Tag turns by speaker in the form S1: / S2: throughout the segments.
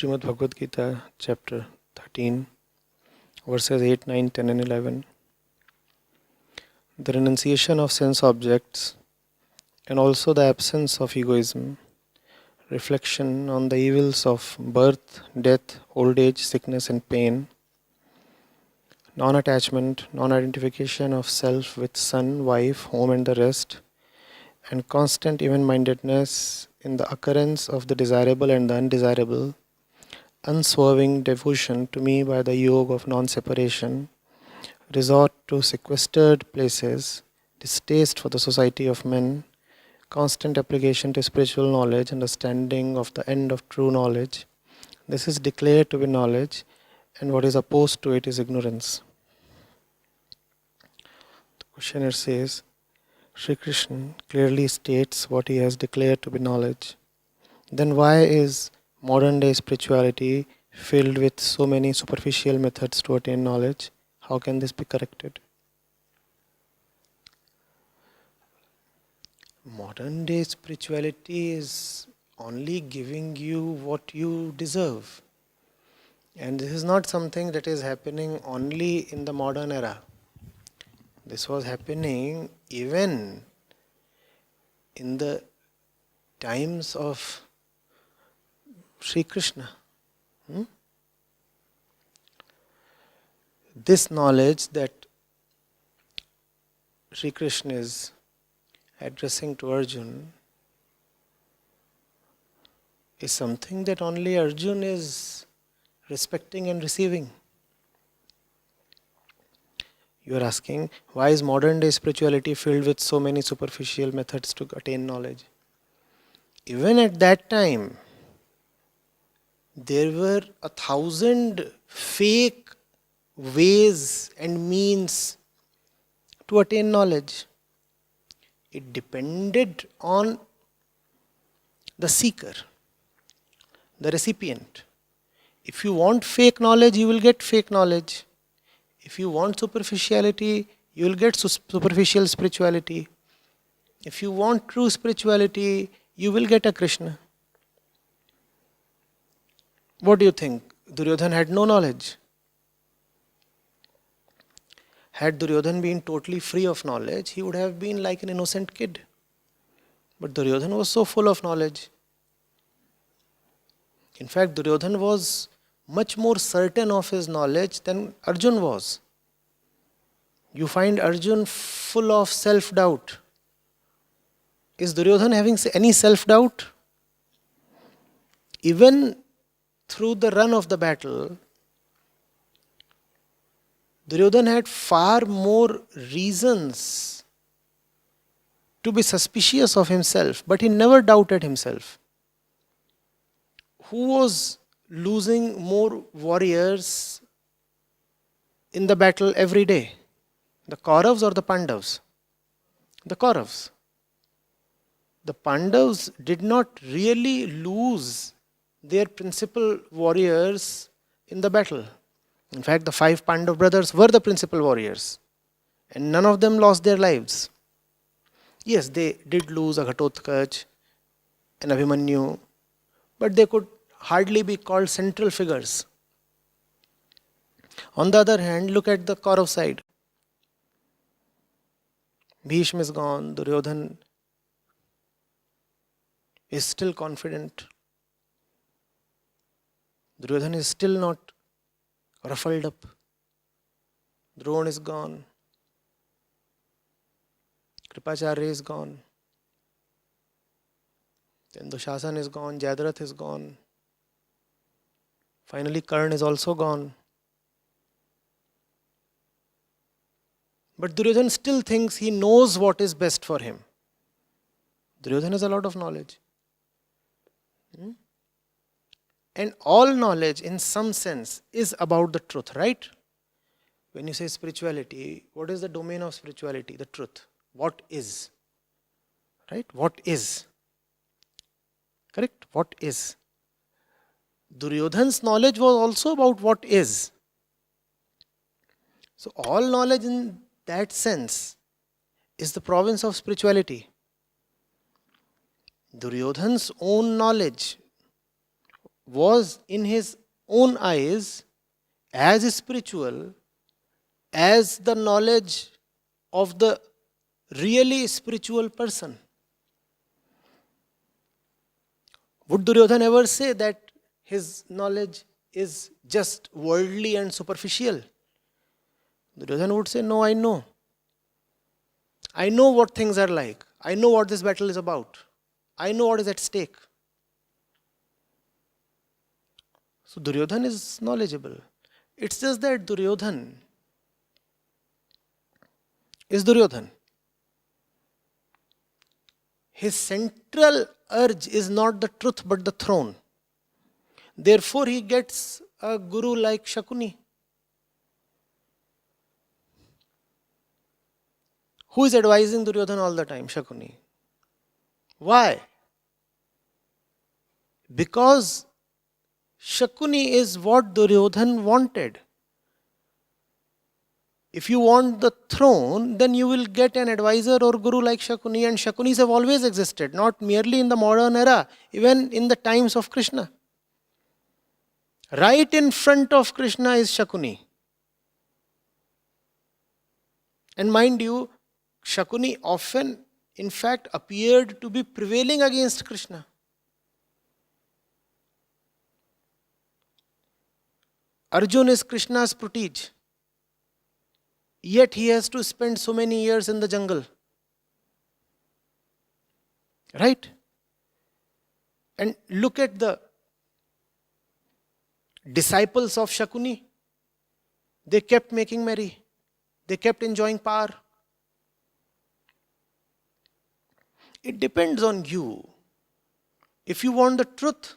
S1: Srimad Bhagavad Gita, chapter 13, verses 8, 9, 10 and 11. The renunciation of sense objects and also the absence of egoism, reflection on the evils of birth, death, old age, sickness and pain, non-attachment, non-identification of self with son, wife, home and the rest, and constant even-mindedness in the occurrence of the desirable and the undesirable, unswerving devotion to me by the yoga of non-separation, resort to sequestered places, distaste for the society of men, constant application to spiritual knowledge, understanding of the end of true knowledge. This is declared to be knowledge, and what is opposed to it is ignorance. The questioner says, Sri Krishna clearly states what he has declared to be knowledge. Then why is modern day spirituality filled with so many superficial methods to attain knowledge? How can this be corrected? Modern day spirituality is only giving you what you deserve. And this is not something that is happening only in the modern era. This was happening even in the times of Sri Krishna. This knowledge that Sri Krishna is addressing to Arjuna is something that only Arjuna is respecting and receiving. You are asking, why is modern day spirituality filled with so many superficial methods to attain knowledge? Even at that time, there were 1,000 fake ways and means to attain knowledge. It depended on the seeker, the recipient. If you want fake knowledge, you will get fake knowledge. If you want superficiality, you will get superficial spirituality. If you want true spirituality, you will get a Krishna. What do you think? Duryodhana had no knowledge. Had Duryodhana been totally free of knowledge, he would have been like an innocent kid. But Duryodhana was so full of knowledge. In fact, Duryodhana was much more certain of his knowledge than Arjuna was. You find Arjuna full of self-doubt. Is Duryodhana having any self-doubt? Even through the run of the battle, Duryodhana had far more reasons to be suspicious of himself, but he never doubted himself. Who was losing more warriors in the battle every day? The Kauravas or the Pandavas? The Kauravas. The Pandavas did not really lose their principal warriors in the battle. In fact, the 5 Pandav brothers were the principal warriors, and none of them lost their lives. Yes, they did lose Aghatotkacha and Abhimanyu, but they could hardly be called central figures. On the other hand, look at the Kaurav side. Bhishma is gone, Duryodhana is still confident. Duryodhana is still not ruffled up. Drona is gone. Kripacharya is gone. Then Dushasana is gone. Jayadratha is gone. Finally, Karna is also gone. But Duryodhana still thinks he knows what is best for him. Duryodhana has a lot of knowledge. And all knowledge, in some sense, is about the truth, right? When you say spirituality, what is the domain of spirituality? The truth. What is? Right? What is? Correct? What is? Duryodhana's knowledge was also about what is. So all knowledge in that sense is the province of spirituality. Duryodhana's own knowledge was in his own eyes as spiritual as the knowledge of the really spiritual person. Would Duryodhana ever say that his knowledge is just worldly and superficial? Duryodhana would say, no, I know. I know what things are like. I know what this battle is about. I know what is at stake. So Duryodhana is knowledgeable. It's just that Duryodhana is Duryodhana. His central urge is not the truth but the throne. Therefore he gets a guru like Shakuni, who is advising Duryodhana all the time, Shakuni. Why? Because Shakuni is what Duryodhana wanted. If you want the throne, then you will get an advisor or guru like Shakuni, and Shakunis have always existed, not merely in the modern era, even in the times of Krishna. Right in front of Krishna is Shakuni. And mind you, Shakuni often, in fact, appeared to be prevailing against Krishna. Arjuna is Krishna's protege. Yet he has to spend so many years in the jungle. Right? And look at the disciples of Shakuni. They kept making merry. They kept enjoying power. It depends on you. If you want the truth,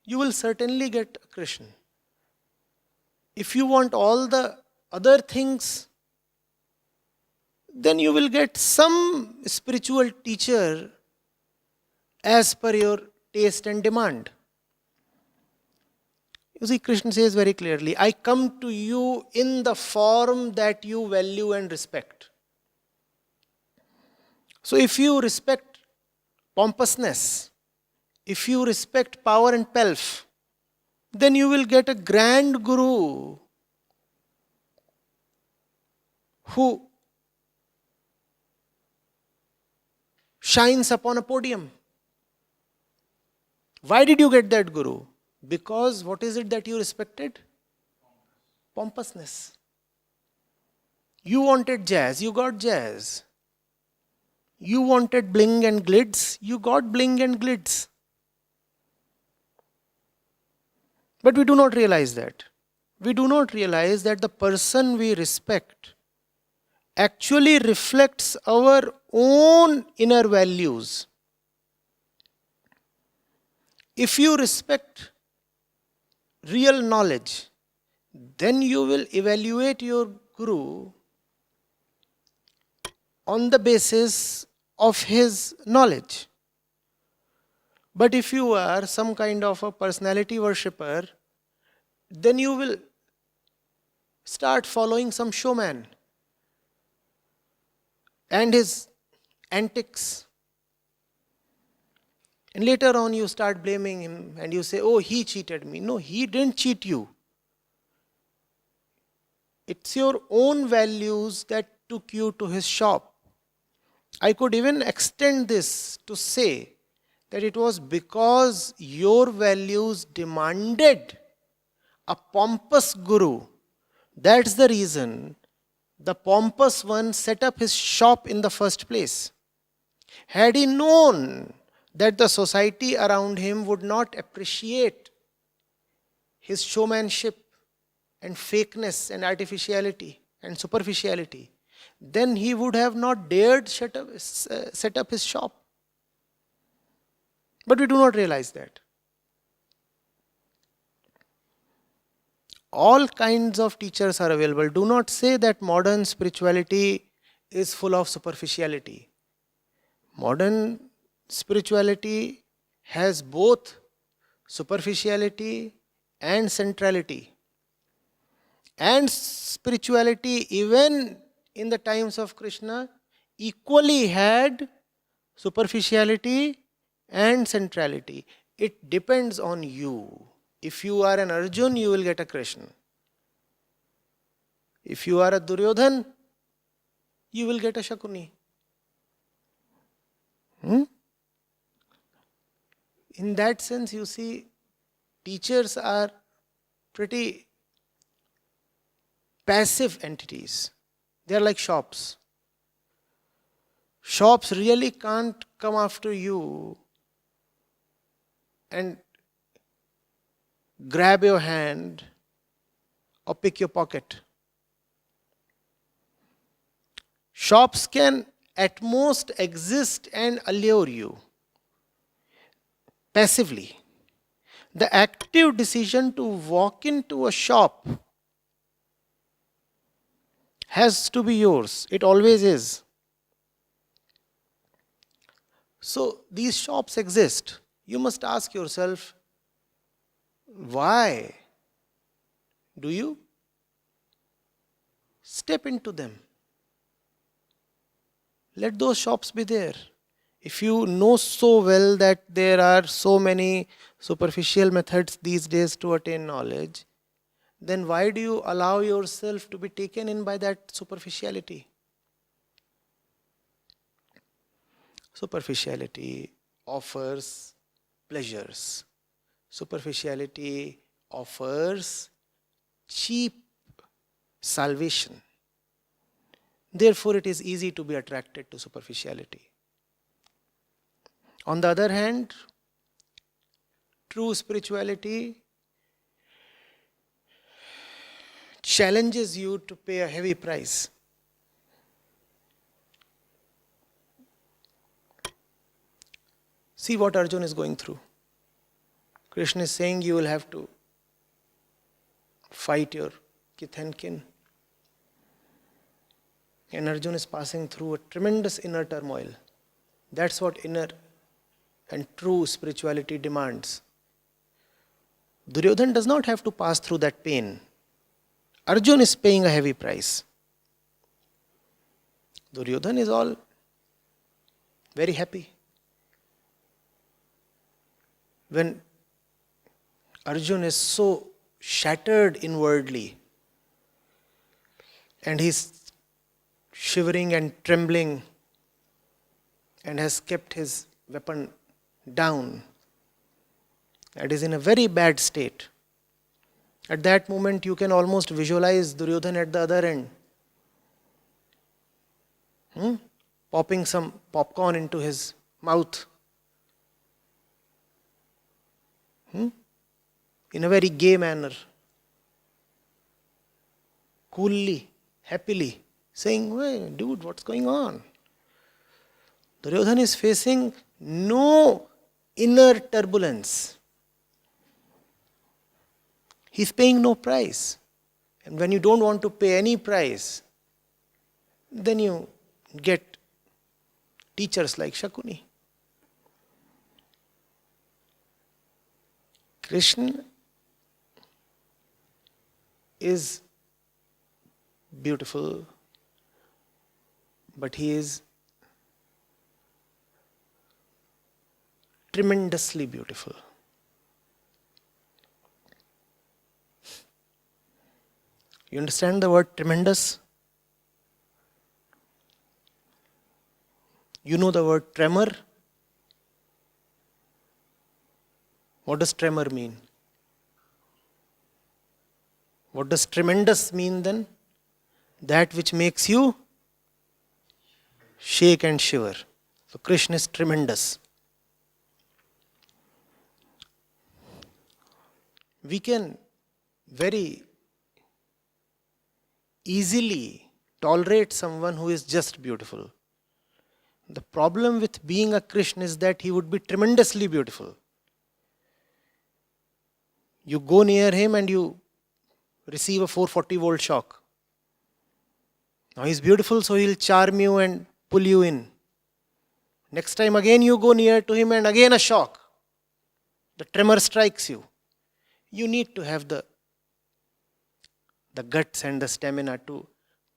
S1: you will certainly get Krishna. If you want all the other things, then you will get some spiritual teacher as per your taste and demand. You see, Krishna says very clearly, I come to you in the form that you value and respect. So if you respect pompousness, if you respect power and pelf, then you will get a grand guru who shines upon a podium. Why did you get that guru? Because what is it that you respected? Pompousness. You wanted jazz, you got jazz. You wanted bling and glitz, you got bling and glitz. But we do not realize that. We do not realize that the person we respect actually reflects our own inner values. If you respect real knowledge, then you will evaluate your guru on the basis of his knowledge. But if you are some kind of a personality worshipper, then you will start following some showman and his antics. And later on you start blaming him and you say, oh, he cheated me. No, he didn't cheat you. It's your own values that took you to his shop. I could even extend this to say that it was because your values demanded a pompous guru. That's the reason the pompous one set up his shop in the first place. Had he known that the society around him would not appreciate his showmanship and fakeness and artificiality and superficiality, then he would have not dared set up his shop. But we do not realize that. All kinds of teachers are available. Do not say that modern spirituality is full of superficiality. Modern spirituality has both superficiality and centrality. And spirituality, even in the times of Krishna, equally had superficiality and centrality. It depends on you. If you are an Arjun, you will get a Krishna. If you are a Duryodhan, you will get a Shakuni. In that sense, you see, teachers are pretty passive entities. They are like shops. Shops really can't come after you and grab your hand or pick your pocket. Shops can at most exist and allure you passively. The active decision to walk into a shop has to be yours. It always is. So these shops exist. You must ask yourself, why do you step into them? Let those shops be there. If you know so well that there are so many superficial methods these days to attain knowledge, then why do you allow yourself to be taken in by that superficiality? Superficiality offers pleasures. Superficiality offers cheap salvation. Therefore, it is easy to be attracted to superficiality. On the other hand, true spirituality challenges you to pay a heavy price. See what Arjuna is going through. Krishna is saying you will have to fight your kith and kin. And Arjuna is passing through a tremendous inner turmoil. That's what inner and true spirituality demands. Duryodhan does not have to pass through that pain. Arjuna is paying a heavy price. Duryodhan is all very happy. When Arjuna is so shattered inwardly and he's shivering and trembling and has kept his weapon down and is in a very bad state. At that moment you can almost visualize Duryodhan at the other end, popping some popcorn into his mouth, in a very gay manner, coolly, happily, saying, "Hey, dude, what's going on?" Duryodhan is facing no inner turbulence. He's paying no price. And when you don't want to pay any price, then you get teachers like Shakuni. Krishna is beautiful, but he is tremendously beautiful. You understand the word tremendous? You know the word tremor? What does tremor mean? What does tremendous mean then? That which makes you shake and shiver. So Krishna is tremendous. We can very easily tolerate someone who is just beautiful. The problem with being a Krishna is that he would be tremendously beautiful. You go near him and you receive a 440 volt shock. Now he's beautiful, so he'll charm you and pull you in. Next time again you go near to him and again a shock. The tremor strikes you. You need to have the guts and the stamina to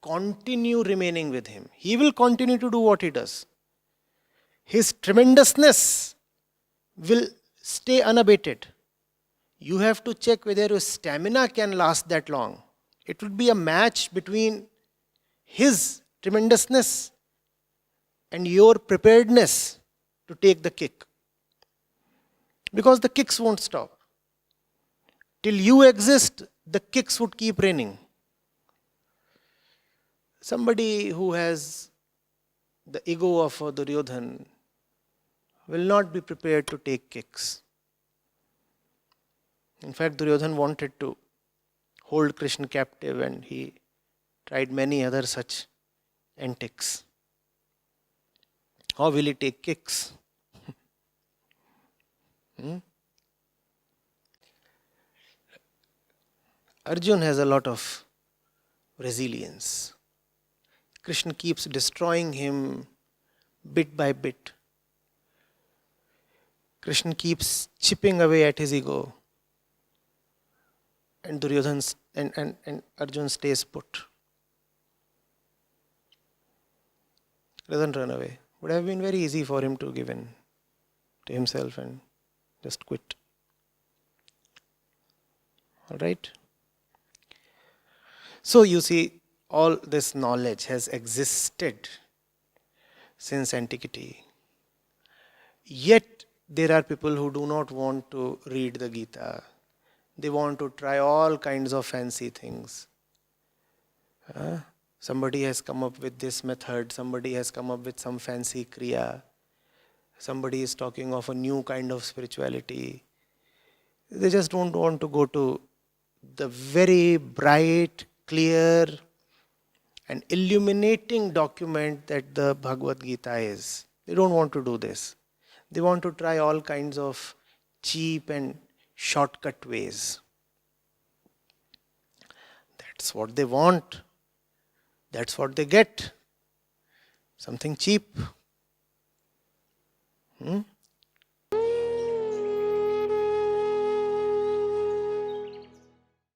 S1: continue remaining with him. He will continue to do what he does. His tremendousness will stay unabated. You have to check whether your stamina can last that long. It would be a match between his tremendousness and your preparedness to take the kick. Because the kicks won't stop. Till you exist, the kicks would keep raining. Somebody who has the ego of Duryodhan will not be prepared to take kicks. In fact, Duryodhan wanted to hold Krishna captive and he tried many other such antics. How will he take kicks? Arjun has a lot of resilience. Krishna keeps destroying him bit by bit. Krishna keeps chipping away at his ego. And Duryodhan and Arjun stays put. Doesn't run away. Would have been very easy for him to give in to himself and just quit. Alright? So you see, all this knowledge has existed since antiquity. Yet there are people who do not want to read the Gita. They want to try all kinds of fancy things. Somebody has come up with this method, somebody has come up with some fancy kriya, somebody is talking of a new kind of spirituality. They just don't want to go to the very bright, clear and illuminating document that the Bhagavad Gita is. They don't want to do this. They want to try all kinds of cheap and shortcut ways. That's what they want. That's what they get. Something cheap.